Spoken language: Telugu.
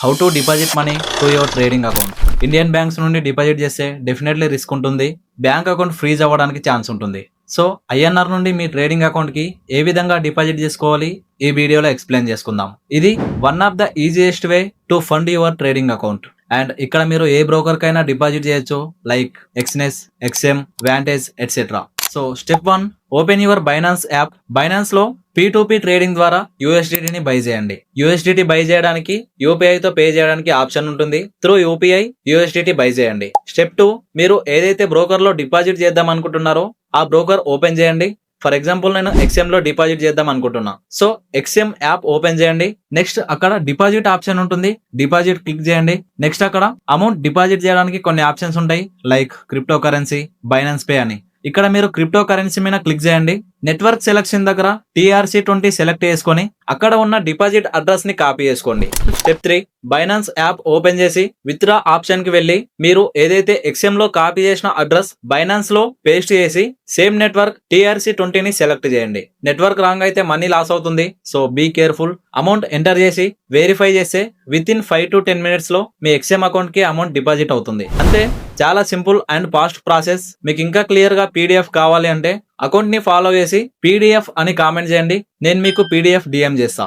How to deposit money to your trading account. Indian banks నుండి డిపాజిట్ చేస్తే డెఫినెట్లీ రిస్క్ ఉంటుంది. బ్యాంక్ అకౌంట్ ఫ్రీజ్ అవ్వడానికి ఛాన్స్ ఉంటుంది. సో ఐఎన్ఆర్ నుండి మీ ట్రేడింగ్ అకౌంట్ కి ఏ విధంగా డిపాజిట్ చేసుకోవాలి ఈ వీడియోలో ఎక్స్ప్లెయిన్ చేసుకుందాం. ఇది one of the easiest way to fund your trading account. And ఇక్కడ మీరు ఏ బ్రోకర్ కైనా డిపాజిట్ చేయొచ్చు, like ఎక్స్నెస్, XM, vantage etcetera. So step 1, open your Binance app. Binance లో P2P ట్రేడింగ్ ద్వారా యూఎస్డిటిని బై చేయండి. యూఎస్డిటి బై చేయడానికి యూపీఐ తో పే చేయడానికి ఆప్షన్ ఉంటుంది. త్రూ యూపీఐ యూఎస్డిటి బై చేయండి. స్టెప్ 2, మీరు ఏదైతే బ్రోకర్ లో డిపాజిట్ చేద్దాం అనుకుంటున్నారో ఆ బ్రోకర్ ఓపెన్ చేయండి. ఫర్ ఎగ్జాంపుల్ నేను ఎక్స్ఎం లో డిపాజిట్ చేద్దాం అనుకుంటున్నా. సో ఎక్స్ఎం యాప్ ఓపెన్ చేయండి. నెక్స్ట్ అక్కడ డిపాజిట్ ఆప్షన్ ఉంటుంది. డిపాజిట్ క్లిక్ చేయండి. నెక్స్ట్ అక్కడ అమౌంట్ డిపాజిట్ చేయడానికి కొన్ని ఆప్షన్స్ ఉంటాయి, like crypto currency, Binance pay అని. ఇక్కడ మీరు క్రిప్టో కరెన్సీ మీద క్లిక్ చేయండి. నెట్వర్క్ సెలక్షన్ దగ్గర TRC20 సెలెక్ట్ చేసుకొని అక్కడ ఉన్న డిపాజిట్ అడ్రస్ ని కాపీ చేసుకోండి. స్టెప్ 3, బైనాన్స్ యాప్ ఓపెన్ చేసి విత్డ్రా ఆప్షన్ కి వెళ్లి మీరు ఏదైతే ఎక్స్ఎం లో కాపీ చేసిన అడ్రస్ బైనాన్స్ లో పేస్ట్ చేసి సేమ్ నెట్వర్క్ TRC20 ని సెలెక్ట్ చేయండి. నెట్వర్క్ రాంగ్ అయితే మనీ లాస్ అవుతుంది. So be careful. Amount enter చేసి వెరిఫై చేస్తే విత్ ఇన్ 5 to 10 minutes లో మీ ఎక్స్ఎం అకౌంట్ కి అమౌంట్ డిపాజిట్ అవుతుంది. అంతే, చాలా సింపుల్ అండ్ ఫాస్ట్ ప్రాసెస్. మీకు ఇంకా క్లియర్ గా PDF కావాలి అంటే అకౌంట్ ని ఫాలో చేసి PDF అని కామెంట్ చేయండి. నేను మీకు PDF DM చేస్తా.